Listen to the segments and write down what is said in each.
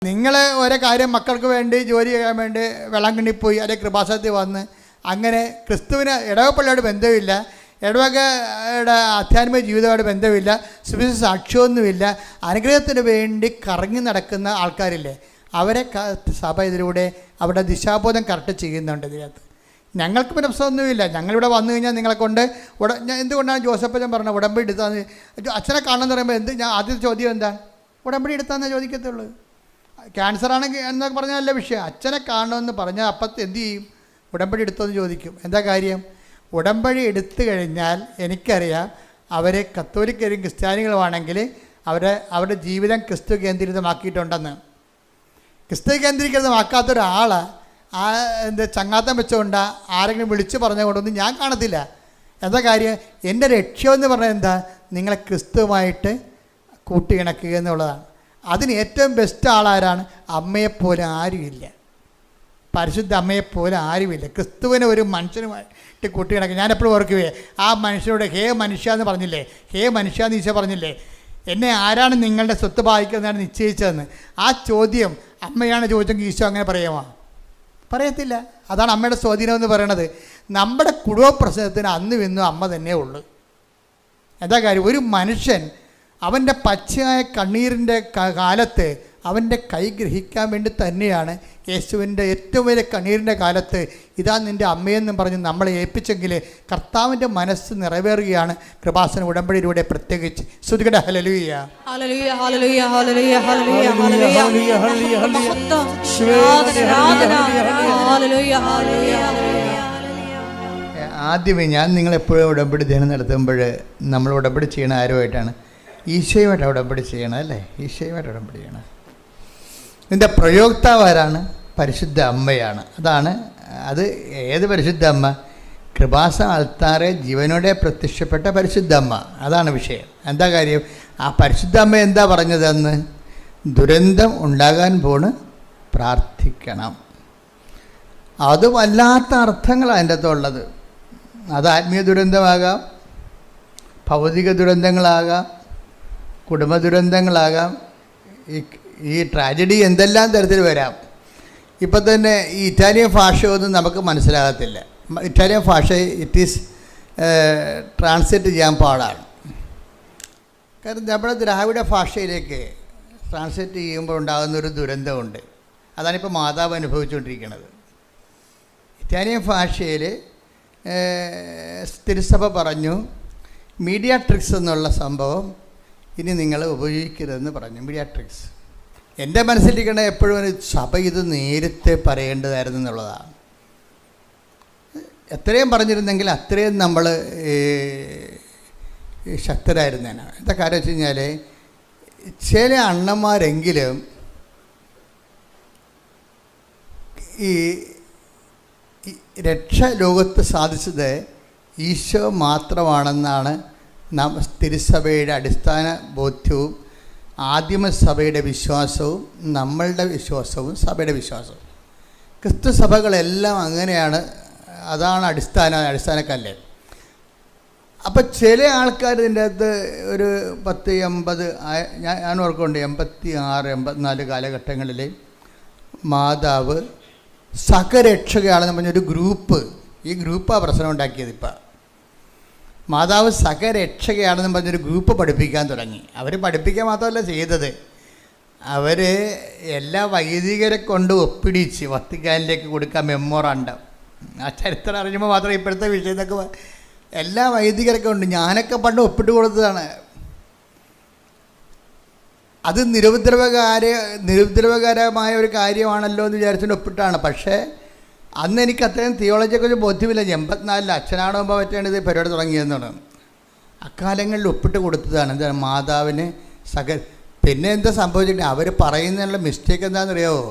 നിങ്ങൾ ഓരോ കാര്യം മക്കൾക്ക് വേണ്ടി ജോലി ചെയ്യാൻ വേണ്ടി വെള്ളാങ്കണ്ണി പോയി അല്ലെങ്കിൽ കൃപാസനത്തിൽ വന്ന് അങ്ങനെ ക്രിസ്തുവിന് ഇടവപ്പള്ളിയോട് ബന്ധമില്ല, ഇടവകയുടെ ആധ്യാത്മിക ജീവിതമായിട്ട് ബന്ധമില്ല, സുവിശേഷ സാക്ഷ്യമൊന്നുമില്ല, അനുഗ്രഹത്തിന് വേണ്ടി കറങ്ങി നടക്കുന്ന ആൾക്കാരില്ലേ, അവരെ സഭ ഇതിലൂടെ അവരുടെ ദിശാബോധം കറക്റ്റ് ചെയ്യുന്നുണ്ട്. ഇതിനകത്ത് ഞങ്ങൾക്ക് പ്രശ്നമൊന്നുമില്ല. ഞങ്ങളിവിടെ വന്നു കഴിഞ്ഞാൽ നിങ്ങളെ കൊണ്ട് എന്തുകൊണ്ടാണ് ജോസഫ് ഞാൻ പറഞ്ഞത് ഉടമ്പടി എടുത്താന്ന്, അച്ഛനെ കാണണമെന്ന് പറയുമ്പോൾ ഞാൻ ആദ്യത്തെ ചോദ്യം എന്താണ്, ഉടമ്പടി എടുത്താന്നേ ചോദിക്കത്തുള്ളൂ. ക്യാൻസർ ആണെങ്കിൽ എന്നൊക്കെ പറഞ്ഞാൽ നല്ല വിഷയം. അച്ഛനെ കാണണമെന്ന് പറഞ്ഞാൽ അപ്പം എന്തു ചെയ്യും, ഉടമ്പടി എടുത്തോന്ന് ചോദിക്കും. എന്താ കാര്യം, ഉടമ്പടി എടുത്തു കഴിഞ്ഞാൽ എനിക്കറിയാം അവരെ കത്തോലിക്കരും ക്രിസ്ത്യാനികളുമാണെങ്കിൽ അവരുടെ ജീവിതം ക്രിസ്തു കേന്ദ്രീകൃതമാക്കിയിട്ടുണ്ടെന്ന്. ക്രിസ്തു കേന്ദ്രീകൃതമാക്കാത്ത ഒരാൾ ചങ്ങാത്തം വെച്ചുകൊണ്ട് ആരെങ്കിലും വിളിച്ചു പറഞ്ഞുകൊണ്ടൊന്നും ഞാൻ കാണത്തില്ല. എന്താ കാര്യം, എൻ്റെ ലക്ഷ്യമെന്ന് പറഞ്ഞാൽ എന്താ, നിങ്ങളെ ക്രിസ്തുവുമായിട്ട് കൂട്ടിയിണക്കുക എന്നുള്ളതാണ്. അതിന് ഏറ്റവും ബെസ്റ്റ് ആളാരാണ്, അമ്മയെപ്പോലെ ആരുമില്ല, പരിശുദ്ധ അമ്മയെപ്പോലെ ആരുമില്ല. ക്രിസ്തുവിനെ ഒരു മനുഷ്യനുമായിട്ട് കൂട്ടിയിണക്കുക. ഞാനെപ്പോഴും ഓർക്കുകയെ ആ മനുഷ്യനോട് ഹേ മനുഷ്യ എന്ന് പറഞ്ഞില്ലേ, ഹേ മനുഷ്യ എന്ന് ഈശോ പറഞ്ഞില്ലേ, എന്നെ ആരാണ് നിങ്ങളുടെ സ്വത്ത് ഭാഗിക്കുന്നതാണ് നിശ്ചയിച്ചതെന്ന്. ആ ചോദ്യം അമ്മയാണ് ചോദിച്ചെങ്കിൽ ഈശോ അങ്ങനെ പറയുമോ? പറയത്തില്ല. അതാണ് അമ്മയുടെ സ്വാധീനം എന്ന് പറയണത്. നമ്മുടെ കുടുംബ പ്രശ്നത്തിന് അന്നും ഇന്നും അമ്മ തന്നെ ഉള്ളു. എന്താ കാര്യം, ഒരു മനുഷ്യൻ അവൻ്റെ പച്ചയായ കണ്ണീരിൻ്റെ കാലത്ത് അവൻ്റെ കൈ ഗ്രഹിക്കാൻ വേണ്ടി തന്നെയാണ് യേശുവിൻ്റെ ഏറ്റവും വലിയ കണ്ണീരിൻ്റെ കാലത്ത് ഇതാ നിൻ്റെ അമ്മയെന്നും പറഞ്ഞ് നമ്മളെ ഏൽപ്പിച്ചെങ്കിൽ കർത്താവിൻ്റെ മനസ്സ് നിറവേറുകയാണ് കൃപാസന ഉടമ്പടിയിലൂടെ. പ്രത്യേകിച്ച് ശ്രുതികട ഹല്ലേലൂയ. ആദ്യമേ ഞാൻ നിങ്ങളെപ്പോഴും ഉടമ്പടി ധ്യാനം നടത്തുമ്പോൾ നമ്മൾ ഉടമ്പടി ചെയ്യണ ആരുമായിട്ടാണ്, ഈശോയുമായിട്ട് ഉടമ്പടി ചെയ്യണം അല്ലേ, ഈശോയുമായിട്ട് ഉടമ്പടി ചെയ്യണം. ഇതിൻ്റെ പ്രയോക്താവ് ആരാണ്, പരിശുദ്ധ അമ്മയാണ്. അത് ഏത് പരിശുദ്ധ അമ്മ, കൃപാസ അൾത്താറെ ജീവനോടെ പ്രത്യക്ഷപ്പെട്ട പരിശുദ്ധ അമ്മ. അതാണ് വിഷയം. എന്താ കാര്യം, ആ പരിശുദ്ധ അമ്മ എന്താ പറഞ്ഞതെന്ന്, ദുരന്തം ഉണ്ടാകാൻ പോണ് പ്രാർത്ഥിക്കണം. അത് വല്ലാത്ത അർത്ഥങ്ങളാണ് അതിൻ്റെ അകത്തുള്ളത്. അത് ആത്മീയ ദുരന്തമാകാം, ഭൗതിക ദുരന്തങ്ങളാകാം, കുടുംബ ദുരന്തങ്ങളാകാം, ഈ ട്രാജഡി എന്തെല്ലാം തരത്തിൽ വരാം. ഇപ്പം തന്നെ ഈ ഇറ്റാലിയൻ ഭാഷയൊന്നും നമുക്ക് മനസ്സിലാകത്തില്ല. ഇറ്റാലിയൻ ഭാഷ ട്രാൻസ്ലേറ്റ് ചെയ്യാൻ പാടാണ്. കാരണം നമ്മുടെ ദ്രാവിഡ ഭാഷയിലേക്ക് ട്രാൻസ്ലേറ്റ് ചെയ്യുമ്പോൾ ഉണ്ടാകുന്നൊരു ദുരന്തമുണ്ട്. അതാണിപ്പോൾ മാതാവ് അനുഭവിച്ചുകൊണ്ടിരിക്കുന്നത്. ഇറ്റാലിയൻ ഭാഷയിൽ തിരുസഭ പറഞ്ഞു, മീഡിയാട്രിക്സ് എന്നുള്ള സംഭവം ഇനി നിങ്ങൾ ഉപയോഗിക്കരുതെന്ന് പറഞ്ഞു. മീഡിയാട്രിക്സ് എൻ്റെ മനസ്സിലിരിക്കണ എപ്പോഴും സഭ ഇത് നേരത്തെ പറയേണ്ടതായിരുന്നു എന്നുള്ളതാണ്. എത്രയും പറഞ്ഞിരുന്നെങ്കിൽ അത്രയും നമ്മൾ ശക്തരായിരുന്നേനാണ്. എന്താ കാര്യം വെച്ച് കഴിഞ്ഞാൽ ചില അണ്ണന്മാരെങ്കിലും ഈ രക്ഷ ലോകത്ത് സാധിച്ചത് ഈശോ മാത്രമാണെന്നാണ് തിരുസഭയുടെ അടിസ്ഥാന ബോധ്യവും ആദിമസഭയുടെ വിശ്വാസവും നമ്മളുടെ വിശ്വാസവും സഭയുടെ വിശ്വാസവും. ക്രിസ്തു സഭകളെല്ലാം അങ്ങനെയാണ്. അതാണ് അടിസ്ഥാനക്കല്ല്. അപ്പം ചില ആൾക്കാർ ഇതിൻ്റെ അകത്ത് ഒരു 10-80 ഞാൻ ഓർക്കുന്നുണ്ട്, 86, 84 കാലഘട്ടങ്ങളിൽ മാതാവ് സഹരക്ഷകയാണെന്ന് പറഞ്ഞൊരു ഗ്രൂപ്പ്, ഈ ഗ്രൂപ്പാണ് പ്രശ്നം ഉണ്ടാക്കിയത്. ഇപ്പം മാതാവ് സഹരക്ഷകയാണെന്ന് പറഞ്ഞൊരു ഗ്രൂപ്പ് പഠിപ്പിക്കാൻ തുടങ്ങി. അവർ പഠിപ്പിക്കാൻ മാത്രമല്ല ചെയ്തത്, അവർ എല്ലാ വൈദികരെ കൊണ്ട് ഒപ്പിടിച്ച് വത്തിക്കാനിലേക്ക് കൊടുക്കാൻ മെമ്മോറാണ്ടം. ആ ചരിത്രം അറിയുമ്പോൾ മാത്രമേ ഇപ്പോഴത്തെ വിഷയത്തൊക്കെ എല്ലാ വൈദികരൊക്കെ ഉണ്ട്. ഞാനൊക്കെ പണ്ട് ഒപ്പിട്ട് കൊടുത്തതാണ്. അത് നിരുപദ്രവകരമായ ഒരു കാര്യമാണല്ലോ എന്ന് വിചാരിച്ചുകൊണ്ട് ഒപ്പിട്ടാണ്. പക്ഷേ അന്ന് എനിക്ക് അത്രയും തിയോളജിയെക്കുറിച്ച് ബോധ്യമില്ല. 84 അച്ഛനാടുമ്പോൾ പറ്റേണ്ടത് പരിപാടി തുടങ്ങിയെന്നാണ്. അക്കാലങ്ങളിൽ ഒപ്പിട്ട് കൊടുത്തതാണ്. എന്താണ്, മാതാവിന് പിന്നെ എന്താ സംഭവിച്ചിട്ട് അവർ പറയുന്നതിനുള്ള മിസ്റ്റേക്ക് എന്താണെന്നറിയാമോ?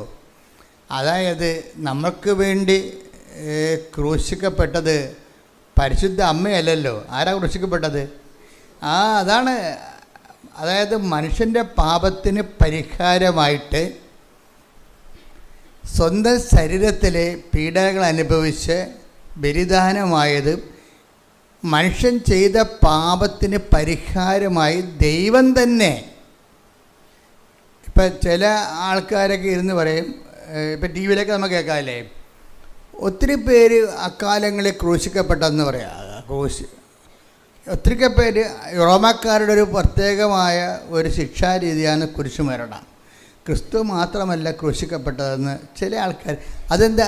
അതായത് നമുക്ക് വേണ്ടി ക്രൂശിക്കപ്പെട്ടത് പരിശുദ്ധ അമ്മയല്ലല്ലോ. ആരാ ക്രൂശിക്കപ്പെട്ടത്? അതാണ്. അതായത് മനുഷ്യൻ്റെ പാപത്തിന് പരിഹാരമായിട്ട് സ്വന്തം ശരീരത്തിലെ പീഡനങ്ങൾ അനുഭവിച്ച് ബലിദാനമായത് മനുഷ്യൻ ചെയ്ത പാപത്തിന് പരിഹാരമായി ദൈവം തന്നെ. ഇപ്പം ഇപ്പം ചില ആൾക്കാരൊക്കെ ഇരുന്ന് പറയും, ഇപ്പം ടി വിയിലൊക്കെ നമ്മൾ കേൾക്കാമല്ലേ, ഒത്തിരി പേര് അക്കാലങ്ങളിൽ ക്രൂശിക്കപ്പെട്ടെന്ന് പറയാം. ഒത്തിരി പേര് റോമാക്കാരുടെ ഒരു പ്രത്യേകമായ ഒരു ശിക്ഷാരീതിയാണ് കുരിശുമരണം. ക്രിസ്തു മാത്രമല്ല ക്രൂശിക്കപ്പെട്ടതെന്ന് ചില ആൾക്കാർ. അതെന്താ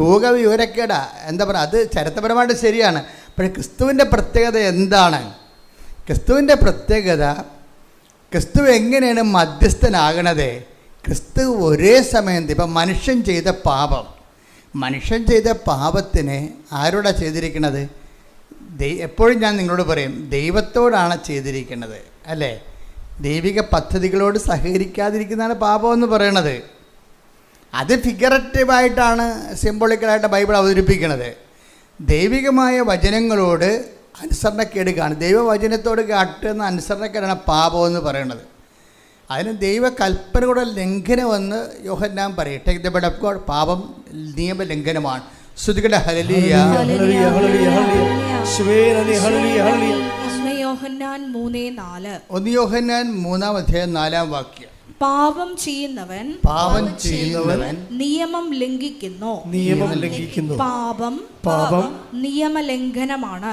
ലോകവിവരക്കേടാ, എന്താ പറയുക, അത് ചരിത്രപരമായിട്ട് ശരിയാണ്. പക്ഷേ ക്രിസ്തുവിൻ്റെ പ്രത്യേകത എന്താണ്? ക്രിസ്തുവിൻ്റെ പ്രത്യേകത, ക്രിസ്തു എങ്ങനെയാണ് മധ്യസ്ഥനാകണത്? ക്രിസ്തു ഒരേ സമയം ഇപ്പം മനുഷ്യൻ ചെയ്ത പാപത്തിന് ആരോടാണ് ചെയ്തിരിക്കുന്നത്? എപ്പോഴും ഞാൻ നിങ്ങളോട് പറയും, ദൈവത്തോടാണ് ചെയ്തിരിക്കുന്നത്, അല്ലേ? ദൈവിക പദ്ധതികളോട് സഹകരിക്കാതിരിക്കുന്നതാണ് പാപമെന്ന് പറയണത്. അത് ഫിഗറേറ്റീവായിട്ടാണ്, സിംബോളിക്കലായിട്ട് ബൈബിൾ അവതരിപ്പിക്കുന്നത്. ദൈവികമായ വചനങ്ങളോട് അനുസരണക്കേട് കാണും. ദൈവവചനത്തോട് കാട്ടുന്ന അനുസരണക്കേടാണ് പാപമെന്ന് പറയണത്. അതിന് ദൈവകൽപ്പനയുടെ ലംഘനമെന്ന് യോഹന്നാൻ പറയും. Take the bed of God. പാപം നിയമലംഘനമാണ്. ശ്രുതികട ഹല്ലേലൂയ. യോഹന്നാൻ 3:4. 1 യോഹന്നാൻ 3:4 പാപം ചെയ്യുന്നവൻ നിയമം ലംഘിക്കുന്നു. പാപം നിയമലംഘനമാണ്.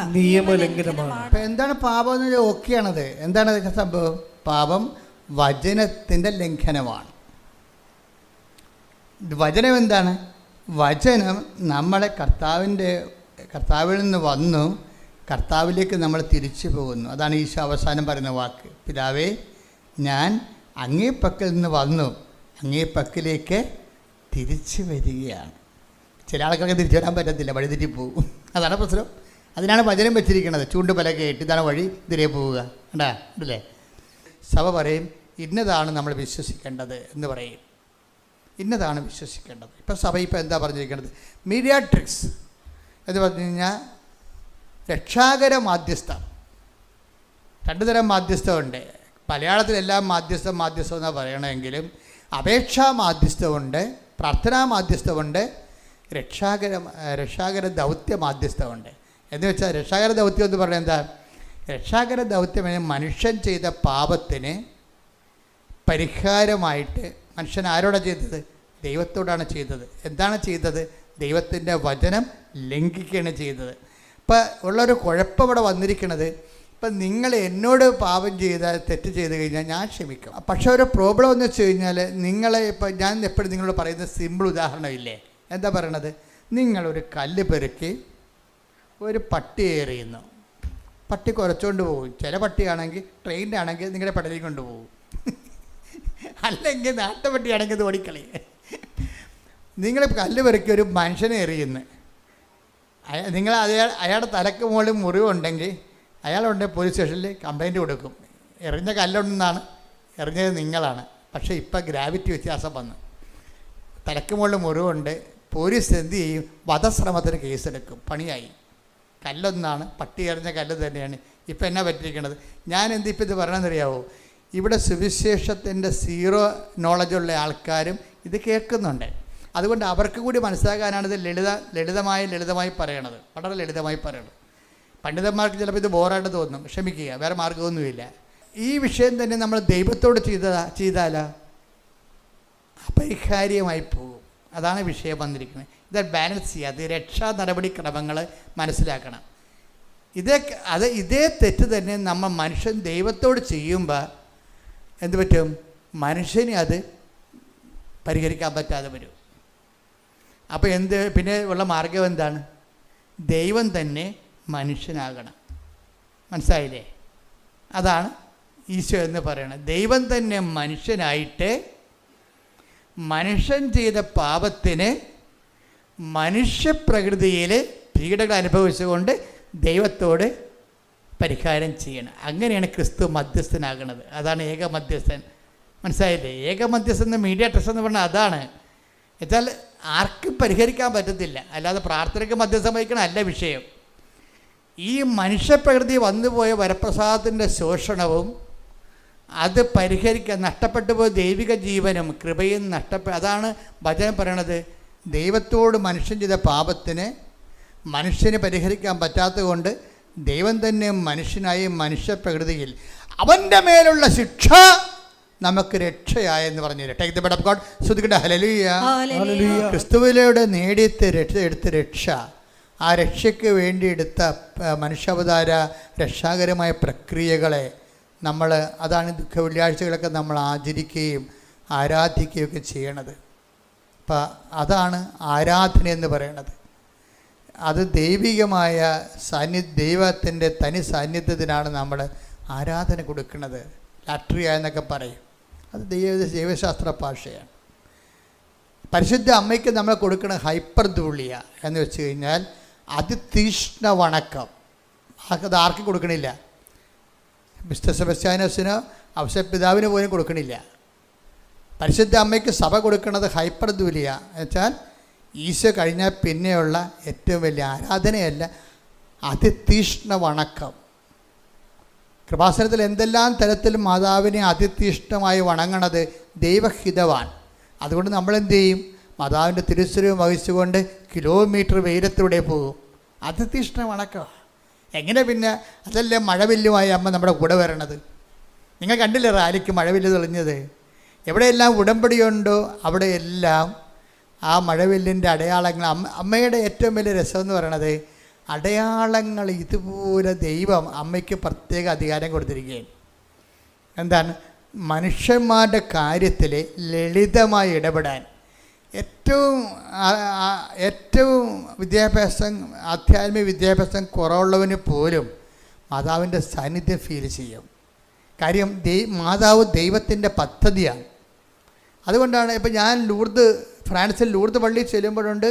അപ്പം എന്താണ് പാപം എന്ന് ഓക്കെയാണത്. എന്താണ് സംഭവം? പാപം വചനത്തിൻ്റെ ലംഘനമാണ്. വചനം എന്താണ്? വചനം നമ്മളെ കർത്താവിൽ നിന്ന് വന്നു കർത്താവിലേക്ക് നമ്മൾ തിരിച്ചു പോകുന്നു. അതാണ് ഈശോ അവസാനം പറയുന്ന വാക്ക്. പിതാവേ, ഞാൻ അങ്ങേ പക്കൽ നിന്ന് വന്നു, അങ്ങേ പക്കലേക്ക് തിരിച്ചു വരികയാണ്. ചില ആൾക്കാർക്ക് തിരിച്ചു വരാൻ പറ്റത്തില്ല, വഴി തെറ്റി പോകും. അതാണ് പ്രശ്നം. അതിനാണ് വചനം വെച്ചിരിക്കുന്നത്. ചൂണ്ടുപലകയായിട്ട് ഇതാണ് വഴി, ഇതിലേ പോവുക. കണ്ടാ അല്ലേ? സഭ പറയും ഇന്നതാണ് നമ്മൾ വിശ്വസിക്കേണ്ടത് എന്ന് പറയും. ഇന്നതാണ് വിശ്വസിക്കേണ്ടത്. ഇപ്പം സഭ എന്താ പറഞ്ഞിരിക്കുന്നത്? മീഡിയാട്രിക്സ് എന്ന് പറഞ്ഞു കഴിഞ്ഞാൽ രക്ഷാകര മാധ്യസ്ഥം. 2 തരം മാധ്യസ്ഥമുണ്ട്. മലയാളത്തിലെല്ലാം മാധ്യസ്ഥം എന്നാണ് പറയണമെങ്കിലും അപേക്ഷാ മാധ്യസ്ഥമുണ്ട്, പ്രാർത്ഥനാ മാധ്യസ്ഥമുണ്ട്, രക്ഷാകര ദൗത്യ മാധ്യസ്ഥമുണ്ട്. എന്ന് വെച്ചാൽ രക്ഷാകര ദൗത്യം എന്ന് പറഞ്ഞാൽ എന്താ? രക്ഷാകര ദൗത്യം മനുഷ്യൻ ചെയ്ത പാപത്തിന് പരിഹാരമായിട്ട് മനുഷ്യൻ ആരോടാണ് ചെയ്തത്? ദൈവത്തോടാണ് ചെയ്തത്. എന്താണ് ചെയ്തത്? ദൈവത്തിൻ്റെ വചനം ലംഘിക്കുകയാണ് ചെയ്തത്. ഇപ്പം ഉള്ളൊരു കുഴപ്പം ഇവിടെ വന്നിരിക്കുന്നത്, ഇപ്പം നിങ്ങൾ എന്നോട് പാപം തെറ്റ് ചെയ്ത് കഴിഞ്ഞാൽ ഞാൻ ക്ഷമിക്കും. പക്ഷേ ഒരു പ്രോബ്ലം എന്ന് വെച്ച് കഴിഞ്ഞാൽ, നിങ്ങളെ ഇപ്പം ഞാൻ എപ്പോഴും നിങ്ങളോട് പറയുന്ന സിമ്പിൾ ഉദാഹരണമില്ലേ? എന്താ പറയണത്? നിങ്ങളൊരു കല്ല് പെറുക്കി ഒരു പട്ടി എറിയുന്നു. പട്ടി കുറച്ചുകൊണ്ട് പോകും. ചില പട്ടിയാണെങ്കിൽ ട്രെയിനിലാണെങ്കിൽ നിങ്ങളുടെ പടലിൽ കൊണ്ടുപോകും. അല്ലെങ്കിൽ നാട്ടുപട്ടിയാണെങ്കിൽ ഇത് ഓടിക്കളി. നിങ്ങൾ കല്ല് പെറുക്കി ഒരു മനുഷ്യനെ എറിയുന്നു. നിങ്ങൾ അയാളുടെ തലക്ക് മുകളിൽ മുറിവുണ്ടെങ്കിൽ അയാളുണ്ടെങ്കിൽ പോലീസ് സ്റ്റേഷനിൽ കംപ്ലയിൻറ്റ് കൊടുക്കും. എറിഞ്ഞ കല്ലുണ്ടെന്നാണ്, എറിഞ്ഞത് നിങ്ങളാണ്. പക്ഷേ ഇപ്പം ഗ്രാവിറ്റി വ്യത്യാസം വന്നു. തലക്ക് മുകളിൽ മുറിവുണ്ട്. പോലീസ് എന്ത് ചെയ്യും? വധശ്രമത്തിന് കേസെടുക്കും. പണിയായി. കല്ലൊന്നാണ്, പട്ടി എറിഞ്ഞ കല്ല് തന്നെയാണ്. ഇപ്പം എന്നാ പറ്റിയിരിക്കണത്? ഞാൻ ഇപ്പം ഇത് പറയണമെന്നറിയാവോ? ഇവിടെ സുവിശേഷത്തിൻ്റെ സീറോ നോളജുള്ള ആൾക്കാരും ഇത് കേൾക്കുന്നുണ്ട്. അതുകൊണ്ട് അവർക്ക് കൂടി മനസ്സിലാക്കാനാണ് ഇത് ലളിതമായി പറയണത്. വളരെ ലളിതമായി പറയണത്. പണ്ഡിതന്മാർക്ക് ചിലപ്പോൾ ഇത് ബോറായിട്ട് തോന്നും. ക്ഷമിക്കുക, വേറെ മാർഗ്ഗമൊന്നുമില്ല. ഈ വിഷയം തന്നെ നമ്മൾ ദൈവത്തോട് ചെയ്താലോ അപരിഹാര്യമായി പോകും. അതാണ് വിഷയം വന്നിരിക്കുന്നത്. ഇത് ബാലൻസ് ചെയ്യുക. അത് രക്ഷാ നടപടിക്രമങ്ങൾ മനസ്സിലാക്കണം. ഇതേ തെറ്റ് തന്നെ നമ്മൾ മനുഷ്യൻ ദൈവത്തോട് ചെയ്യുമ്പോൾ എന്ത് പറ്റും? മനുഷ്യന് അത് പരിഹരിക്കാൻ പറ്റാതെ വരും. അപ്പോൾ പിന്നെ ഉള്ള മാർഗം എന്താണ്? ദൈവം തന്നെ മനുഷ്യനാകണം. മനസ്സിലായില്ലേ? അതാണ് ഈശോ എന്ന് പറയുന്നത്. ദൈവം തന്നെ മനുഷ്യനായിട്ട് മനുഷ്യൻ ചെയ്ത പാപത്തിന് മനുഷ്യപ്രകൃതിയിൽ പീഡകൾ അനുഭവിച്ചുകൊണ്ട് ദൈവത്തോട് പരിഹാരം ചെയ്യണം. അങ്ങനെയാണ് ക്രിസ്തു മധ്യസ്ഥനാകുന്നത്. അതാണ് ഏക മധ്യസ്ഥൻ. മനസ്സിലായില്ലേ? ഏക മധ്യസ്ഥൻ മീഡിയേറ്റേഴ്സ് എന്ന് പറഞ്ഞാൽ അതാണ്. എന്നുവെച്ചാൽ ആർക്കും പരിഹരിക്കാൻ പറ്റത്തില്ല. അല്ലാതെ പ്രാർത്ഥനയ്ക്ക് മധ്യസ്ഥം വഹിക്കണം അല്ല വിഷയം. ഈ മനുഷ്യപ്രകൃതി വന്നുപോയ വരപ്രസാദത്തിൻ്റെ ശോഷണവും അത് പരിഹരിക്കാൻ നഷ്ടപ്പെട്ടു പോയ ദൈവിക ജീവനും കൃപയും അതാണ് വചനം പറയണത്. ദൈവത്തോട് മനുഷ്യൻ ചെയ്ത പാപത്തിന് മനുഷ്യന് പരിഹരിക്കാൻ പറ്റാത്തത് കൊണ്ട് ദൈവം തന്നെ മനുഷ്യനായി മനുഷ്യപ്രകൃതിയിൽ അവൻ്റെ മേലുള്ള ശിക്ഷ നമുക്ക് രക്ഷയായെന്ന് പറഞ്ഞു. Take the bread of God. ശ്രുതിക്കട്ടെ ഹല്ലേലൂയ. ഹല്ലേലൂയ. ക്രിസ്തുവിലൂടെ എടുത്ത രക്ഷ, ആ രക്ഷയ്ക്ക് വേണ്ടി എടുത്ത മനുഷ്യാവതാര രക്ഷാകരമായ പ്രക്രിയകളെ നമ്മൾ, അതാണ് ദുഃഖ വെള്ളിയാഴ്ചകളൊക്കെ നമ്മൾ ആചരിക്കുകയും ആരാധിക്കുകയൊക്കെ ചെയ്യണത്. അപ്പം അതാണ് ആരാധന എന്ന് പറയണത്. അത് ദൈവികമായ ദൈവത്തിൻ്റെ തനി സാന്നിധ്യത്തിനാണ് നമ്മൾ ആരാധന കൊടുക്കുന്നത്. ലാട്രിയ എന്നൊക്കെ പറയും, അത് ദൈവശാസ്ത്ര ഭാഷയാണ്. പരിശുദ്ധ അമ്മയ്ക്ക് നമ്മൾ കൊടുക്കുന്ന ഹൈപ്പർധൂളിയ എന്ന് വെച്ച് കഴിഞ്ഞാൽ അതിതീഷ്ണ വണക്കം. അത് ആർക്കും കൊടുക്കണില്ല. മിസ്റ്റർ സെബസ്ത്യാനോസിനോ ഔസേപ്പിതാവിന് പോലും കൊടുക്കണില്ല. പരിശുദ്ധ അമ്മയ്ക്ക് സഭ കൊടുക്കുന്നത് ഹൈപ്പർധൂലിയ എന്ന് വെച്ചാൽ ഈശോ കഴിഞ്ഞാൽ പിന്നെയുള്ള ഏറ്റവും വലിയ ആരാധനയല്ല, അതിതീഷ്ണ വണക്കം. കൃപാസനത്തിൽ എന്തെല്ലാം തരത്തിൽ മാതാവിനെ അതിതീഷ്ണമായി വണങ്ങണത് ദൈവഹിതമാണ്. അതുകൊണ്ട് നമ്മളെന്ത് ചെയ്യും? മാതാവിൻ്റെ തിരുസ്വരൂപം വഹിച്ചുകൊണ്ട് കിലോമീറ്റർ വെയിലത്തൂടെ പോകും. അതിതീഷ്ണ വണക്കമാണ്. എങ്ങനെ പിന്നെ? അതല്ലേ മഴവില്ലുമായി അമ്മ നമ്മുടെ കൂടെ വരണത്. നിങ്ങൾ കണ്ടില്ലേ റാലിക്ക് മഴവില്ല് തെളിഞ്ഞത്? എവിടെയെല്ലാം ഉടമ്പടിയുണ്ടോ അവിടെയെല്ലാം ആ മഴവില്ലിൻ്റെ അടയാളങ്ങൾ. അമ്മയുടെ ഏറ്റവും വലിയ രസമെന്ന് പറയണത് അടയാളങ്ങൾ ഇതുപോലെ ദൈവം അമ്മയ്ക്ക് പ്രത്യേക അധികാരം കൊടുത്തിരിക്കുകയാണ്. എന്താണ്? മനുഷ്യന്മാരുടെ കാര്യത്തിൽ ലളിതമായി ഇടപെടാൻ. ഏറ്റവും വിദ്യാഭ്യാസം, ആധ്യാത്മിക വിദ്യാഭ്യാസം കുറവുള്ളവന് പോലും മാതാവിൻ്റെ സാന്നിധ്യം ഫീൽ ചെയ്യും. കാര്യം മാതാവ് ദൈവത്തിൻ്റെ പദ്ധതിയാണ്. അതുകൊണ്ടാണ് ഇപ്പം ഞാൻ ഫ്രാൻസിൽ ലൂർദ് പള്ളിയിൽ ചെല്ലുമ്പോഴുണ്ട്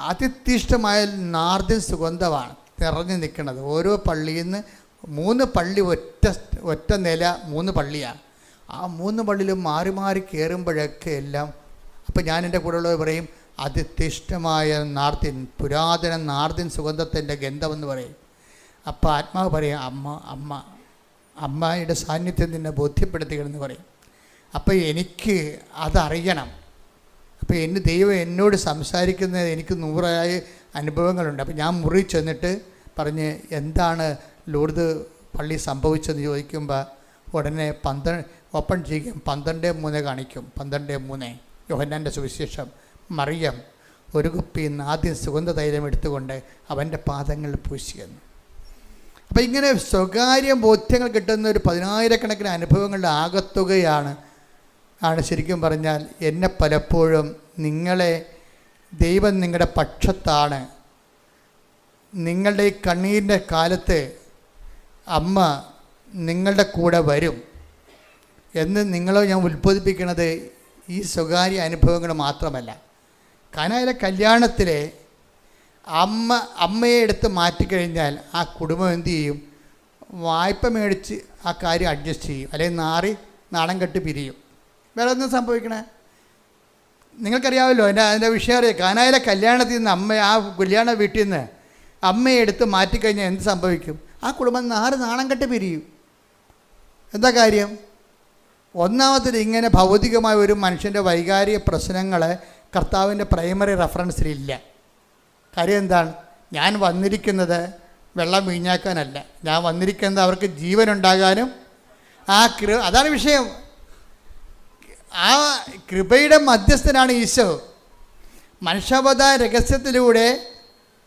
അതിതീഷ്ണമായ നാർദിൻ സുഗന്ധമാണ് നിറഞ്ഞു നിൽക്കുന്നത്. ഓരോ പള്ളിയിൽ നിന്ന് 3 പള്ളി ഒറ്റ നില 3 പള്ളിയാണ്. ആ 3 പള്ളിയിലും മാറി മാറി കയറുമ്പോഴൊക്കെ എല്ലാം. അപ്പം ഞാൻ എൻ്റെ കൂടെയുള്ളവർ പറയും അതിതീഷ്ണമായ നാർദിൻ, പുരാതന നാർദിൻ സുഗന്ധത്തിൻ്റെ ഗന്ധമെന്ന് പറയും. അപ്പം ആത്മാവ് പറയും അമ്മയുടെ സാന്നിധ്യം നിന്നെ ബോധ്യപ്പെടുത്തുകയെന്ന് പറയും. അപ്പോൾ എനിക്ക് അതറിയണം. അപ്പോൾ ദൈവം എന്നോട് സംസാരിക്കുന്നത് എനിക്ക് 100 അനുഭവങ്ങളുണ്ട്. അപ്പോൾ ഞാൻ മുറി ചെന്നിട്ട് പറഞ്ഞ് എന്താണ് ലൂർദ് പള്ളി സംഭവിച്ചതെന്ന് ചോദിക്കുമ്പോൾ ഉടനെ ഓപ്പൺ ചെയ്യും. 12:3 കാണിക്കും. 12:3 യോഹന്നാൻ്റെ സുവിശേഷം. മറിയം ഒരു കുപ്പി ആദ്യം സുഗന്ധ തൈലം എടുത്തുകൊണ്ട് അവൻ്റെ പാദങ്ങളിൽ പൂശിയെന്ന്. അപ്പോൾ ഇങ്ങനെ സ്വകാര്യ ബോധ്യങ്ങൾ കിട്ടുന്ന ഒരു 10,000-കണക്കിന് അനുഭവങ്ങളുടെ ആകത്തുകയാണ് ശരിക്കും പറഞ്ഞാൽ എന്നെ പലപ്പോഴും ദൈവം നിങ്ങളുടെ പക്ഷത്താണ്. നിങ്ങളുടെ ഈ കണ്ണീരിൻ്റെ കാലത്ത് അമ്മ നിങ്ങളുടെ കൂടെ വരും എന്ന് നിങ്ങളെ ഞാൻ ഉത്ബോധിപ്പിക്കുന്നത് ഈ സ്വകാര്യ അനുഭവങ്ങൾ മാത്രമല്ല. കാനായിലെ കല്യാണത്തിലെ അമ്മയെ എടുത്ത് മാറ്റിക്കഴിഞ്ഞാൽ ആ കുടുംബം എന്തു ചെയ്യും? വായ്പ മേടിച്ച് ആ കാര്യം അഡ്ജസ്റ്റ് ചെയ്യും, അല്ലെങ്കിൽ നാണം കെട്ട് പിരിയും. വേറെ ഒന്നും സംഭവിക്കണേ നിങ്ങൾക്കറിയാമല്ലോ. അതിൻ്റെ വിഷയം അറിയാം. കാനായിലെ കല്യാണത്തിൽ നിന്ന് ആ കല്യാണ വീട്ടിൽ നിന്ന് അമ്മയെ എടുത്ത് മാറ്റിക്കഴിഞ്ഞാൽ എന്ത് സംഭവിക്കും? ആ കുടുംബം നാണം കെട്ട് പിരിയും. എന്താ കാര്യം? ഒന്നാമത്തിൽ ഇങ്ങനെ ഭൗതികമായ ഒരു മനുഷ്യൻ്റെ വൈകാരിക പ്രശ്നങ്ങൾ കർത്താവിൻ്റെ പ്രൈമറി റെഫറൻസിലില്ല. കാര്യം എന്താണ്? ഞാൻ വന്നിരിക്കുന്നത് വെള്ളം വീഞ്ഞാക്കാനല്ല, ഞാൻ വന്നിരിക്കുന്നത് അവർക്ക് ജീവനുണ്ടാകാനും. അതാണ് വിഷയം. ആ കൃപയുടെ മധ്യസ്ഥനാണ് ഈശോ. മനുഷ്യാവതാര രഹസ്യത്തിലൂടെ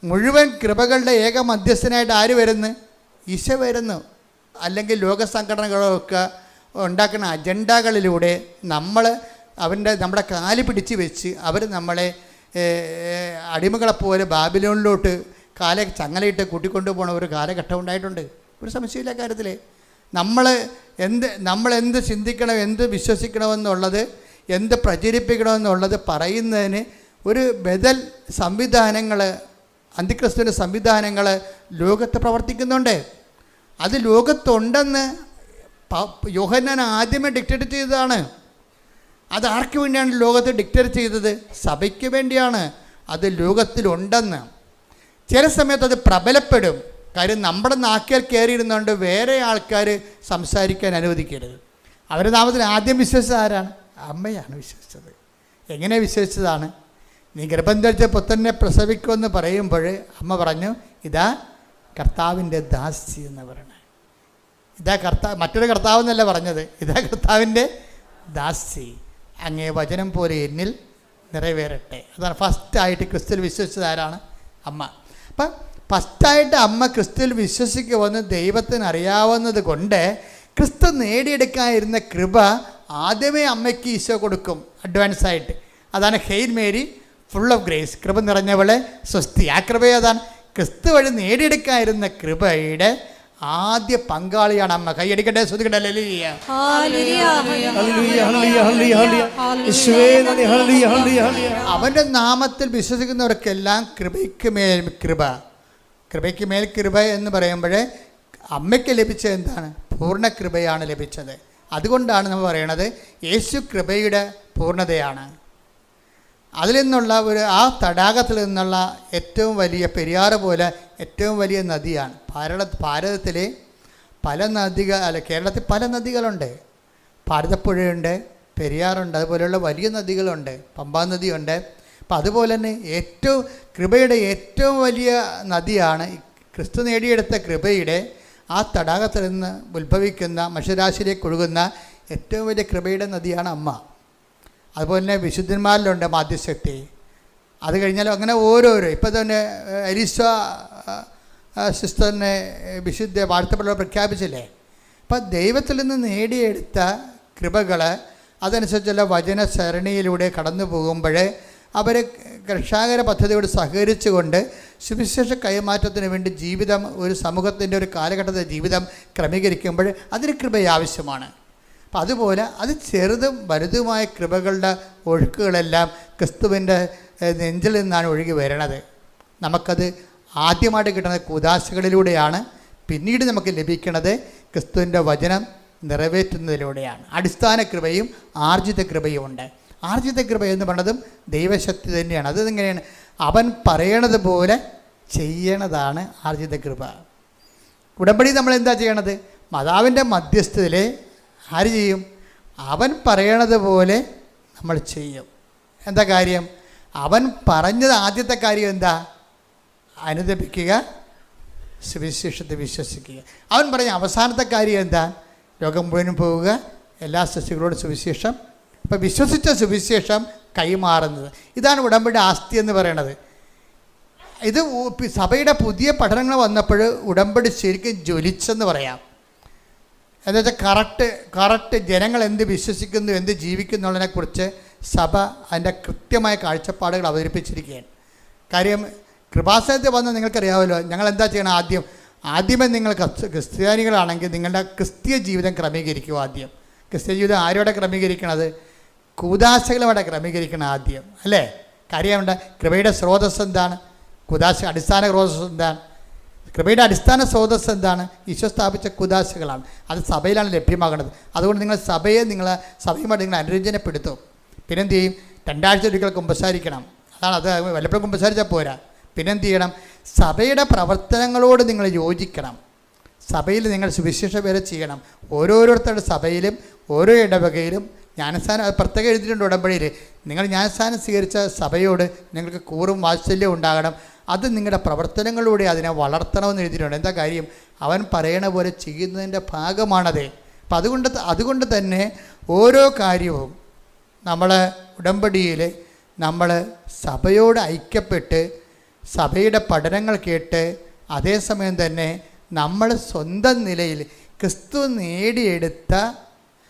മുഴുവൻ കൃപകളുടെ ഏക മധ്യസ്ഥനായിട്ട് ആര് വരുന്നു? ഈശോ വരുന്നു. അല്ലെങ്കിൽ ലോകസംഘടനകളൊക്കെ ഉണ്ടാക്കുന്ന അജണ്ടകളിലൂടെ നമ്മുടെ കാല് പിടിച്ച് വെച്ച് അവർ നമ്മളെ അടിമകളെപ്പോലെ ബാബിലോണിലോട്ട് ചങ്ങലയിട്ട് കൂട്ടിക്കൊണ്ടു പോകണ ഒരു കാലഘട്ടം ഉണ്ടായിട്ടുണ്ട്. ഒരു സംശയമില്ല കാര്യത്തിൽ. നമ്മൾ എന്ത് ചിന്തിക്കണം, എന്ത് വിശ്വസിക്കണമെന്നുള്ളത്, എന്ത് പ്രചരിപ്പിക്കണമെന്നുള്ളത് പറയുന്നതിന് ഒരു ബദൽ സംവിധാനങ്ങൾ, അന്തിക്രിസ്തുവിൻ്റെ സംവിധാനങ്ങൾ ലോകത്ത് പ്രവർത്തിക്കുന്നുണ്ട്. അത് ലോകത്തുണ്ടെന്ന് യോഹന്നാൻ ആദ്യമേ ഡിക്റ്റേറ്റ് ചെയ്തതാണ്. അത് ആർക്ക് വേണ്ടിയാണ് ലോകത്ത് ഡിക്റ്റേറ്റ് ചെയ്തത്? സഭയ്ക്ക് വേണ്ടിയാണ്. അത് ലോകത്തിലുണ്ടെന്ന്. ചില സമയത്ത് അത് പ്രബലപ്പെടും. കാര്യം നമ്മുടെ നാക്കിൽ കയറിയിരുന്നുകൊണ്ട് വേറെ ആൾക്കാർ സംസാരിക്കാൻ അനുവദിക്കരുത്. അവരുടെ നാമത്തിൽ ആദ്യം വിശ്വസിച്ചത് ആരാണ്? അമ്മയാണ് വിശ്വസിച്ചത്. എങ്ങനെ വിശ്വസിച്ചതാണ്? നീ ഗർഭം ധരിച്ച പുത്രനെ പ്രസവിക്കുമെന്ന് പറയുമ്പോൾ അമ്മ പറഞ്ഞു, ഇതാ കർത്താവിൻ്റെ ദാസി എന്ന് പറയണേ. ഇതാ മറ്റൊരു കർത്താവ് എന്നല്ല പറഞ്ഞത്, ഇതാ കർത്താവിൻ്റെ ദാസി, അങ്ങേ വചനം പോലെ എന്നിൽ നിറവേറട്ടെ. അതാണ് ഫസ്റ്റായിട്ട് ക്രിസ്തുവിൽ വിശ്വസിച്ചത് ആരാണ്? അമ്മ. അപ്പം ഫസ്റ്റായിട്ട് അമ്മ ക്രിസ്തുവിൽ വിശ്വസിക്കുക വന്ന് ദൈവത്തിന് അറിയാവുന്നത് കൊണ്ട് ക്രിസ്തു നേടിയെടുക്കാനിരുന്ന കൃപ ആദ്യമേ അമ്മയ്ക്ക് ഈശോ കൊടുക്കും അഡ്വാൻസായിട്ട്. അതാണ് hail Mary full of grace, കൃപ നിറഞ്ഞവളെ സ്വസ്തി. ആ കൃപ അതാണ് ക്രിസ്തു വഴി നേടിയെടുക്കാനിരുന്ന കൃപയുടെ ആദ്യ പങ്കാളിയാണ് അമ്മ. കൈയടിക്കട്ടെ, ശ്രദ്ധിക്കട്ടെ. അവൻ്റെ നാമത്തിൽ വിശ്വസിക്കുന്നവർക്കെല്ലാം കൃപയ്ക്ക് മേൽ കൃപ, കൃപയ്ക്ക് മേൽ കൃപ എന്ന് പറയുമ്പോൾ അമ്മയ്ക്ക് ലഭിച്ചത് എന്താണ്? പൂർണ്ണ കൃപയാണ് ലഭിച്ചത്. അതുകൊണ്ടാണ് നമ്മൾ പറയണത് യേശു കൃപയുടെ പൂർണ്ണതയാണ്. അതിൽ നിന്നുള്ള ആ തടാകത്തിൽ നിന്നുള്ള ഏറ്റവും വലിയ പെരിയാറ് പോലെ ഏറ്റവും വലിയ നദിയാണ്. ഭാരതത്തിലെ പല കേരളത്തിൽ പല നദികളുണ്ട്. ഭാരതപ്പുഴയുണ്ട്, പെരിയാറുണ്ട്, അതുപോലെയുള്ള വലിയ നദികളുണ്ട്, പമ്പാ നദിയുണ്ട്. അപ്പം അതുപോലെ തന്നെ കൃപയുടെ ഏറ്റവും വലിയ നദിയാണ് ക്രിസ്തു നേടിയെടുത്ത കൃപയുടെ ആ തടാകത്തിൽ നിന്ന് ഉത്ഭവിക്കുന്ന മനുഷ്യരാശിയിലേക്ക് ഒഴുകുന്ന ഏറ്റവും വലിയ കൃപയുടെ നദിയാണ് അമ്മ. അതുപോലെ തന്നെ വിശുദ്ധന്മാരിലുണ്ട് മാധ്യശക്തി. അത് കഴിഞ്ഞാൽ അങ്ങനെ ഓരോരോ ഇപ്പം തന്നെ അരീസ സിസ്റ്ററിനെ വിശുദ്ധ വാഴ്ത്തപ്പെട്ടവർ പ്രഖ്യാപിച്ചില്ലേ. അപ്പം ദൈവത്തിൽ നിന്ന് നേടിയെടുത്ത കൃപകൾ അതനുസരിച്ചുള്ള വചന സരണിയിലൂടെ കടന്നു പോകുമ്പോൾ അവർ രക്ഷാകര പദ്ധതിയോട് സഹകരിച്ചുകൊണ്ട് സുവിശേഷ കൈമാറ്റത്തിന് വേണ്ടി ജീവിതം, ഒരു സമൂഹത്തിൻ്റെ ഒരു കാലഘട്ടത്തെ ജീവിതം ക്രമീകരിക്കുമ്പോൾ അതിന് കൃപ ആവശ്യമാണ്. അപ്പം അതുപോലെ അത് ചെറുതും വലുതുമായ കൃപകളുടെ ഒഴുക്കുകളെല്ലാം ക്രിസ്തുവിൻ്റെ നെഞ്ചിൽ നിന്നാണ് ഒഴുകി വരണത്. നമുക്കത് ആദ്യമായിട്ട് കിട്ടുന്നത് കൂദാശകളിലൂടെയാണ്. പിന്നീട് നമുക്ക് ലഭിക്കുന്നത് ക്രിസ്തുവിൻ്റെ വചനം നിറവേറ്റുന്നതിലൂടെയാണ്. അടിസ്ഥാന കൃപയും ആർജിത കൃപയും ഉണ്ട്. ആർജിത കൃപ എന്ന് പറയുന്നതും ദൈവശക്തി തന്നെയാണ്. അതെങ്ങനെയാണ്? അവൻ പറയണത് പോലെ ചെയ്യണതാണ് ആർജിത കൃപ. ഉടമ്പടി നമ്മൾ എന്താ ചെയ്യണത്? മാതാവിൻ്റെ മധ്യസ്ഥതയിൽ ആര് ചെയ്യും? അവൻ പറയണത് പോലെ നമ്മൾ ചെയ്യും. എന്താ കാര്യം? അവൻ പറഞ്ഞത് ആദ്യത്തെ കാര്യം എന്താ? അനുദപിക്കുക, സുവിശേഷത്തെ വിശ്വസിക്കുക. അവൻ പറഞ്ഞ അവസാനത്തെ കാര്യം എന്താ? ലോകം മുഴുവനും പോവുക, എല്ലാ സൃഷ്ടികളോടും സുവിശേഷം. അപ്പം വിശ്വസിച്ച സുവിശേഷം കൈമാറുന്നത്, ഇതാണ് ഉടമ്പടി ആസ്തി എന്ന് പറയണത്. ഇത് സഭയുടെ പുതിയ പഠനങ്ങൾ വന്നപ്പോൾ ഉടമ്പടി ശരിക്കും ജ്വലിച്ചെന്ന് പറയാം. എന്താ വെച്ചാൽ കറക്റ്റ് ജനങ്ങൾ എന്ത് വിശ്വസിക്കുന്നു, എന്ത് ജീവിക്കുന്നു എന്നുള്ളതിനെക്കുറിച്ച് സഭ അതിൻ്റെ കൃത്യമായ കാഴ്ചപ്പാടുകൾ അവതരിപ്പിച്ചിരിക്കുകയാണ്. കാര്യം കൃപാസനത്തിൽ വന്ന് നിങ്ങൾക്കറിയാമല്ലോ, ഞങ്ങൾ എന്താ ചെയ്യണം? ആദ്യമേ നിങ്ങൾ ക്രിസ്ത്യാനികളാണെങ്കിൽ നിങ്ങളുടെ ക്രിസ്തീയ ജീവിതം ക്രമീകരിക്കുക. ആദ്യം ക്രിസ്തീയ ജീവിതം ആരോടെ ക്രമീകരിക്കണത്? കൂദാശകളോടെ ക്രമീകരിക്കണം ആദ്യം, അല്ലേ? കാര്യമുണ്ട്. കൃപയുടെ സ്രോതസ് എന്താണ്? അടിസ്ഥാന സ്രോതസ് എന്താണ്? കൃപയുടെ അടിസ്ഥാന സ്രോതസ് എന്താണ്? ഈശോ സ്ഥാപിച്ച കൂദാശകളാണ്. അത് സഭയിലാണ് ലഭ്യമാകുന്നത്. അതുകൊണ്ട് നിങ്ങൾ സഭയുമായിട്ട് നിങ്ങൾ അനുരഞ്ജനപ്പെടുത്തും. പിന്നെന്ത് ചെയ്യും? 2 ആഴ്ച ഒരിക്കൽ കുമ്പസാരിക്കണം. അത് വല്ലപ്പോഴും കുമ്പസാരിച്ചാൽ പോരാ. പിന്നെന്ത് ചെയ്യണം? സഭയുടെ പ്രവർത്തനങ്ങളോട് നിങ്ങൾ യോജിക്കണം. സഭയിൽ നിങ്ങൾ സുവിശേഷ വേല ചെയ്യണം. ഓരോരുത്തരുടെ സഭയിലും ഓരോ ഇടവകയിലും ജ്ഞാനസ്ഥാനം, അത് പ്രത്യേകം എഴുതിയിട്ടുണ്ട് ഉടമ്പടിയിൽ. നിങ്ങൾ ജ്ഞാനസ്ഥാനം സ്വീകരിച്ച സഭയോട് നിങ്ങൾക്ക് കൂറും വാത്സല്യം ഉണ്ടാകണം. അത് നിങ്ങളുടെ പ്രവർത്തനങ്ങളിലൂടെ അതിനെ വളർത്തണമെന്ന് എഴുതിയിട്ടുണ്ട്. എന്താ കാര്യം? അവൻ പറയണ പോലെ ചെയ്യുന്നതിൻ്റെ ഭാഗമാണത്. അപ്പം അതുകൊണ്ട് തന്നെ ഓരോ കാര്യവും നമ്മൾ ഉടമ്പടിയിൽ നമ്മൾ സഭയോട് ഐക്യപ്പെട്ട് സഭയുടെ പഠനങ്ങൾ കേട്ട് അതേസമയം തന്നെ നമ്മൾ സ്വന്തം നിലയിൽ ക്രിസ്തു നേടിയെടുത്ത,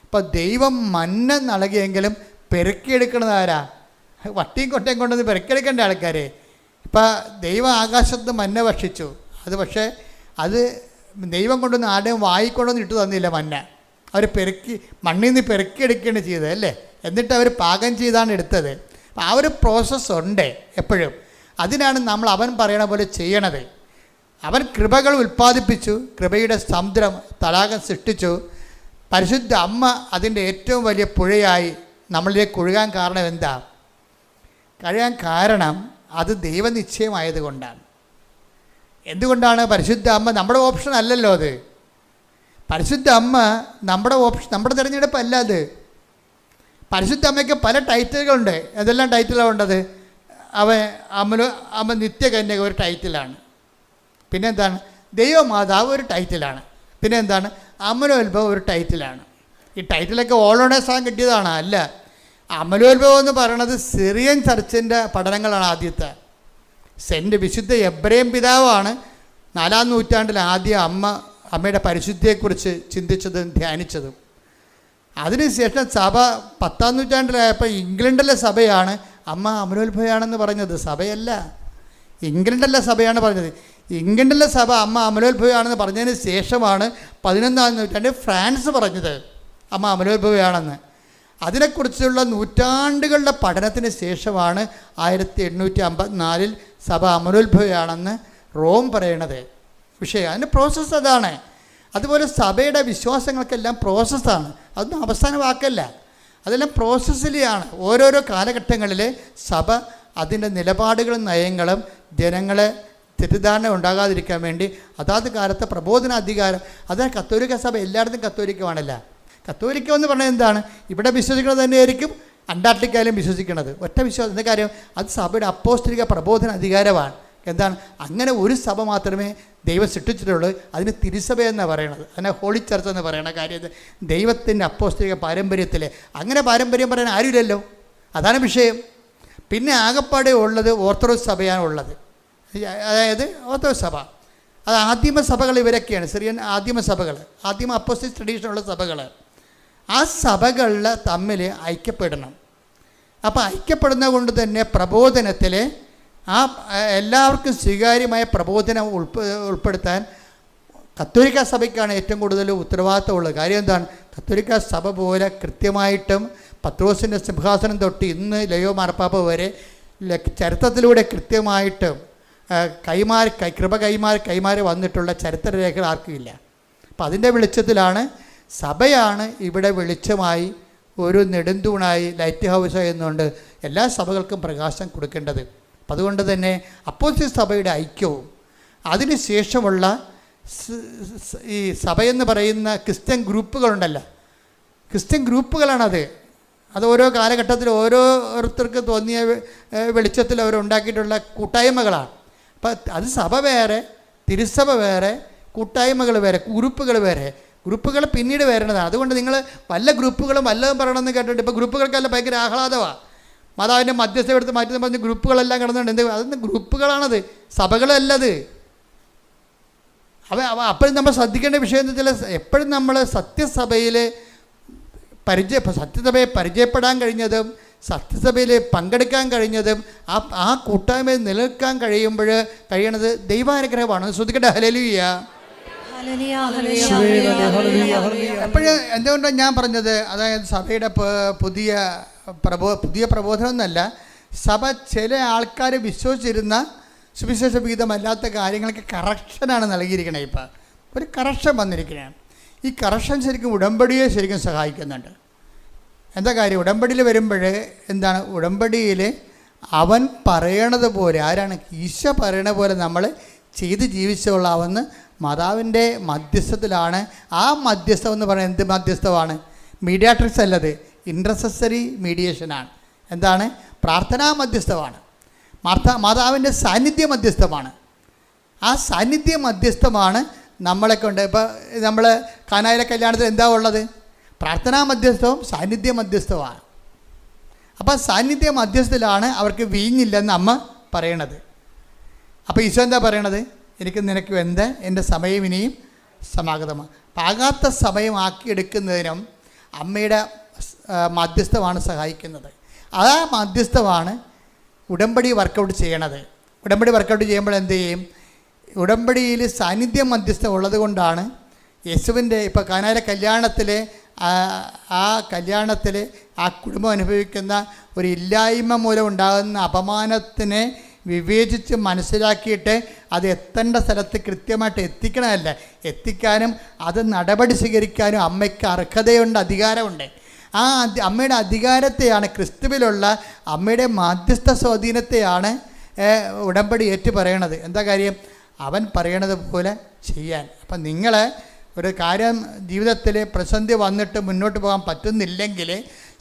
ഇപ്പോൾ ദൈവം മന്ന നൽകിയെങ്കിലും പെരുക്കിയെടുക്കുന്നത് ആരാ? വട്ടിയും കൊട്ടയും കൊണ്ടുവന്ന് പെരുക്കിയെടുക്കേണ്ട ആൾക്കാരെ. ഇപ്പം ദൈവം ആകാശത്ത് മന്ന ഭക്ഷിച്ചു. അത് ദൈവം കൊണ്ടുവന്ന് ആരുടെയും വായിക്കൊണ്ടൊന്നും ഇട്ട് തന്നില്ല മന്ന. അവർ മണ്ണിൽ നിന്ന് പെരുക്കിയെടുക്കുകയാണ് ചെയ്തത്, അല്ലേ? എന്നിട്ട് അവർ പാകം ചെയ്താണ് എടുത്തത്. അപ്പം ആ ഒരു പ്രോസസ്സുണ്ട് എപ്പോഴും. അതിനാണ് നമ്മൾ അവൻ പറയണ പോലെ ചെയ്യണത്. അവൻ കൃപകൾ ഉൽപ്പാദിപ്പിച്ചു, കൃപയുടെ സമുദ്രം തടാകം സൃഷ്ടിച്ചു. പരിശുദ്ധ അമ്മ അതിൻ്റെ ഏറ്റവും വലിയ പുഴയായി നമ്മളിലേക്ക് ഒഴുകാൻ കാരണം എന്താ? കാരണം അത് ദൈവനിശ്ചയമായതുകൊണ്ടാണ്. എന്തുകൊണ്ടാണ്? പരിശുദ്ധ അമ്മ നമ്മുടെ ഓപ്ഷൻ അല്ലല്ലോ. അത് പരിശുദ്ധ അമ്മ നമ്മുടെ തിരഞ്ഞെടുപ്പല്ല. അത് പരിശുദ്ധ അമ്മയ്ക്ക് പല ടൈറ്റിലുകളുണ്ട്. ഏതെല്ലാം ടൈറ്റിലാണ് ഉണ്ടത്? അമ്മ നിത്യകന്യക ഒരു ടൈറ്റിലാണ്. പിന്നെന്താണ്? ദൈവമാതാവ് ഒരു ടൈറ്റിലാണ്. പിന്നെന്താണ്? അമലോത്ഭവം ഒരു ടൈറ്റിലാണ്. ഈ ടൈറ്റിലൊക്കെ ഓളോണേഴ്സാകാൻ കിട്ടിയതാണ്. അല്ല, അമലോത്ഭവം എന്ന് പറയുന്നത് സിറിയൻ ചർച്ചിൻ്റെ പഠനങ്ങളാണ് ആദ്യത്തെ. വിശുദ്ധ എബ്രേം പിതാവാണ് 4-ാം നൂറ്റാണ്ടിൽ ആദ്യം അമ്മയുടെ പരിശുദ്ധിയെക്കുറിച്ച് ചിന്തിച്ചതും ധ്യാനിച്ചതും. അതിനുശേഷം സഭ 10-ാം നൂറ്റാണ്ടിലായപ്പോൾ ഇംഗ്ലണ്ടിലെ സഭയാണ് അമ്മ അമലോത്ഭവയാണെന്ന് പറഞ്ഞത്. സഭയല്ല, ഇംഗ്ലണ്ടിലെ സഭയാണ് പറഞ്ഞത്. ഇംഗ്ലണ്ടിലെ സഭ അമ്മ അമലോത്ഭവയാണെന്ന് പറഞ്ഞതിന് ശേഷമാണ് 11-ാം നൂറ്റാണ്ടിൽ ഫ്രാൻസ് പറഞ്ഞത് അമ്മ അമലോത്ഭവയാണെന്ന്. അതിനെക്കുറിച്ചുള്ള നൂറ്റാണ്ടുകളുടെ പഠനത്തിന് ശേഷമാണ് 1854 സഭ അമലോത്ഭവയാണെന്ന് റോം പറയണത്. വിഷയം അതിൻ്റെ പ്രോസസ്സ് അതാണ്. അതുപോലെ സഭയുടെ വിശ്വാസങ്ങൾക്കെല്ലാം പ്രോസസ്സാണ്, അതൊന്നും അവസാന വാക്കല്ല, അതെല്ലാം പ്രോസസ്സിലാണ്. ഓരോരോ കാലഘട്ടങ്ങളിൽ സഭ അതിൻ്റെ നിലപാടുകളും നയങ്ങളും ജനങ്ങളെ തെറ്റിദ്ധാരണ ഉണ്ടാകാതിരിക്കാൻ വേണ്ടി അതാത് കാലത്തെ പ്രബോധനാധികാരം. അതാണ് കത്തോലിക്ക സഭ എല്ലായിടത്തും കത്തോലിക്കമാണല്ല. കത്തോലിക്ക എന്ന് പറഞ്ഞാൽ എന്താണ്? ഇവിടെ വിശ്വസിക്കുന്നത് തന്നെയായിരിക്കും അന്റാർട്ടിക്കയിലും വിശ്വസിക്കുന്നത്. ഒറ്റ വിശ്വാസം. എന്താ കാര്യം? അത് സഭയുടെ അപ്പോസ്തലിക പ്രബോധന അധികാരമാണ്. എന്താണ്? അങ്ങനെ ഒരു സഭ മാത്രമേ ദൈവം സൃഷ്ടിച്ചിട്ടുള്ളൂ. അതിന് തിരുസഭ എന്നാണ് പറയണത്, അതിനെ ഹോളി ചർച്ച് എന്ന് പറയണ കാര്യം. ദൈവത്തിൻ്റെ അപ്പോസ്തലിക പാരമ്പര്യത്തിൽ അങ്ങനെ പാരമ്പര്യം പറയാൻ ആരുമില്ലല്ലോ, അതാണ് വിഷയം. പിന്നെ ആകപ്പാടെ ഉള്ളത് ഓർത്തഡോക്സ് സഭയാണ് ഉള്ളത്, അതായത് ഓർത്തഡോക്സ് സഭ. അത് ആദിമ സഭകൾ ഇവരൊക്കെയാണ്, സിറിയൻ ആദിമ സഭകൾ, ആദിമ അപ്പോസ്തലിക് ട്രഡീഷനുള്ള സഭകൾ. ആ സഭകളിൽ തമ്മിൽ ഐക്യപ്പെടണം. അപ്പോൾ ഐക്യപ്പെടുന്നത് കൊണ്ട് തന്നെ പ്രബോധനത്തിൽ ആ എല്ലാവർക്കും സ്വീകാര്യമായ പ്രബോധനം ഉൾപ്പെടുത്താൻ കത്തോലിക്ക സഭയ്ക്കാണ് ഏറ്റവും കൂടുതൽ ഉത്തരവാദിത്തമുള്ളത്. കാര്യം എന്താണ്? കത്തോലിക്ക സഭ പോലെ കൃത്യമായിട്ടും പത്രോസിൻ്റെ സിംഹാസനം തൊട്ട് ഇന്ന് ലയോ മാർപ്പാപ്പ വരെ ചരിത്രത്തിലൂടെ കൃത്യമായിട്ടും കൃപ കൈമാറി വന്നിട്ടുള്ള ചരിത്രരേഖകൾ ആർക്കുമില്ല. അപ്പം അതിൻ്റെ വെളിച്ചത്തിലാണ് സഭയാണ് ഇവിടെ വെളിച്ചമായി ഒരു നെടുന്തൂണായി ലൈറ്റ് ഹൗസ് എന്നുകൊണ്ട് എല്ലാ സഭകൾക്കും പ്രകാശം കൊടുക്കേണ്ടത്. അപ്പം അതുകൊണ്ട് തന്നെ അപ്പോസ്തലിക സഭയുടെ ഐക്യവും അതിനുശേഷമുള്ള ഈ സഭയെന്ന് പറയുന്ന ക്രിസ്ത്യൻ ഗ്രൂപ്പുകളുണ്ടല്ലോ, ക്രിസ്ത്യൻ ഗ്രൂപ്പുകളാണത്. അത് ഓരോ കാലഘട്ടത്തിൽ ഓരോരുത്തർക്ക് തോന്നിയ വെളിച്ചത്തിൽ അവരുണ്ടാക്കിയിട്ടുള്ള കൂട്ടായ്മകളാണ്. അപ്പം അത് സഭ വേറെ, തിരുസഭ വേറെ, കൂട്ടായ്മകൾ വേറെ, ഗ്രൂപ്പുകൾ വേറെ. ഗ്രൂപ്പുകൾ പിന്നീട് വരേണ്ടതാണ്. അതുകൊണ്ട് നിങ്ങൾ വല്ല ഗ്രൂപ്പുകളും വല്ലതും പറയണമെന്ന് കേട്ടിട്ട് ഇപ്പോൾ ഗ്രൂപ്പുകൾക്കെല്ലാം ഭയങ്കര ആഹ്ലാദമാണ്. മാതാവിൻ്റെ മധ്യസ്ഥ എടുത്ത് മാറ്റി പറഞ്ഞ് ഗ്രൂപ്പുകളെല്ലാം കിടന്നുണ്ട്. എന്ത് അതൊന്നും ഗ്രൂപ്പുകളാണത്, സഭകളല്ലത്. അപ്പോഴും നമ്മൾ ശ്രദ്ധിക്കേണ്ട വിഷയം എന്ന് വെച്ചാൽ എപ്പോഴും നമ്മൾ സത്യസഭയെ പരിചയപ്പെടാൻ കഴിഞ്ഞതും സത്യസഭയിൽ പങ്കെടുക്കാൻ കഴിഞ്ഞതും ആ കൂട്ടായ്മയിൽ നിലനിൽക്കാൻ കഴിയണത് ദൈവാനുഗ്രഹമാണ്. ശ്രദ്ധിക്കട്ടെ. ഹല്ലേലൂയ. എപ്പോഴും എന്തുകൊണ്ടാണ് ഞാൻ പറഞ്ഞത്? അതായത് സഭയുടെ പുതിയ പ്രബോധനം എന്നല്ല, സഭ ചില ആൾക്കാർ വിശ്വസിച്ചിരുന്ന സുവിശേഷ വിഹിതമല്ലാത്ത കാര്യങ്ങൾക്ക് കറക്ഷനാണ് നൽകിയിരിക്കണേ. ഇപ്പം ഒരു കറക്ഷൻ വന്നിരിക്കുകയാണ്. ഈ കറക്ഷൻ ശരിക്കും ഉടമ്പടിയെ ശരിക്കും സഹായിക്കുന്നുണ്ട്. എന്താ കാര്യം? ഉടമ്പടിയിൽ വരുമ്പോൾ എന്താണ്? ഉടമ്പടിയിൽ അവൻ പറയണത് പോലെ, ആരാണ്? ഈശോ പറയണ പോലെ നമ്മൾ ചെയ്ത് ജീവിച്ചുകൊള്ളാമെന്ന് മാതാവിൻ്റെ മധ്യസ്ഥത്തിലാണ്. ആ മധ്യസ്ഥം എന്ന് പറയുന്നത് എന്ത് മധ്യസ്ഥമാണ്? മീഡിയാട്രിക്സ് അല്ലത്, ഇൻറ്റർസെസറി മീഡിയേഷനാണ്. എന്താണ്? പ്രാർത്ഥനാ മധ്യസ്ഥമാണ്. മാതാവിൻ്റെ സാന്നിധ്യ മധ്യസ്ഥമാണ്. ആ സാന്നിധ്യ മധ്യസ്ഥമാണ് നമ്മളെ കൊണ്ട്. ഇപ്പോൾ നമ്മൾ കാനായിലെ കല്യാണത്തിൽ എന്താ ഉള്ളത്? പ്രാർത്ഥനാ മധ്യസ്ഥവും സാന്നിധ്യ മധ്യസ്ഥവുമാണ്. അപ്പോൾ സാന്നിധ്യ മധ്യസ്ഥത്തിലാണ് അവർക്ക് വീഞ്ഞില്ലെന്ന് അമ്മ പറയണത്. അപ്പോൾ ഈശോ എന്താ പറയണത്? എനിക്ക് നിനക്ക് എന്ത്, എൻ്റെ സമയം ഇനിയും സമാഗതമാണ്. പാകാത്ത സമയമാക്കിയെടുക്കുന്നതിനും അമ്മയുടെ മധ്യസ്ഥമാണ് സഹായിക്കുന്നത്. ആ മധ്യസ്ഥമാണ് ഉടമ്പടി വർക്കൗട്ട് ചെയ്യണത്. ഉടമ്പടി വർക്കൗട്ട് ചെയ്യുമ്പോൾ എന്ത് ചെയ്യും? ഉടമ്പടിയിൽ സാന്നിധ്യ മധ്യസ്ഥം ഉള്ളത് കൊണ്ടാണ് യേശുവിൻ്റെ ഇപ്പോൾ കാനായിലെ കല്യാണത്തിൽ ആ കുടുംബം അനുഭവിക്കുന്ന ഒരു ഇല്ലായ്മ മൂലം ഉണ്ടാകുന്ന അപമാനത്തിനെ വിവേചിച്ച് മനസ്സിലാക്കിയിട്ട് അത് എത്തേണ്ട സ്ഥലത്ത് കൃത്യമായിട്ട് എത്തിക്കണമല്ല, എത്തിക്കാനും അത് നടപടി സ്വീകരിക്കാനും അമ്മയ്ക്ക് അർഹതയുണ്ട്, അധികാരമുണ്ട്. ആ അമ്മയുടെ അധികാരത്തെയാണ്, ക്രിസ്തുവിലുള്ള അമ്മയുടെ മാധ്യസ്ഥ സ്വാധീനത്തെയാണ് ഉടമ്പടി ഏറ്റു പറയണത്. എന്താ കാര്യം? അവൻ പറയണത് പോലെ ചെയ്യാൻ. അപ്പം നിങ്ങൾ ഒരു കാര്യം ജീവിതത്തിൽ പ്രതിസന്ധി വന്നിട്ട് മുന്നോട്ട് പോകാൻ പറ്റുന്നില്ലെങ്കിൽ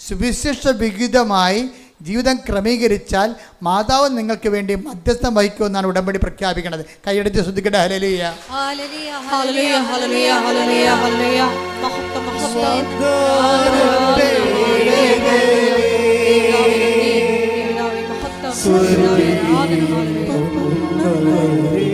സുവിശേഷ വിഹിതമായി ജീവിതം ക്രമീകരിച്ചാൽ മാതാവ് നിങ്ങൾക്ക് വേണ്ടി മധ്യസ്ഥം വഹിക്കുമെന്നാണ് ഉടമ്പടി പ്രഖ്യാപിക്കുന്നത്. കൈയടിച്ച് ശ്രദ്ധിക്കട്ടെ. Hallelujah. Hallelujah, hallelujah, hallelujah, hallelujah, hallelujah. മഹത്വം, മഹത്വം. മഹത്വം.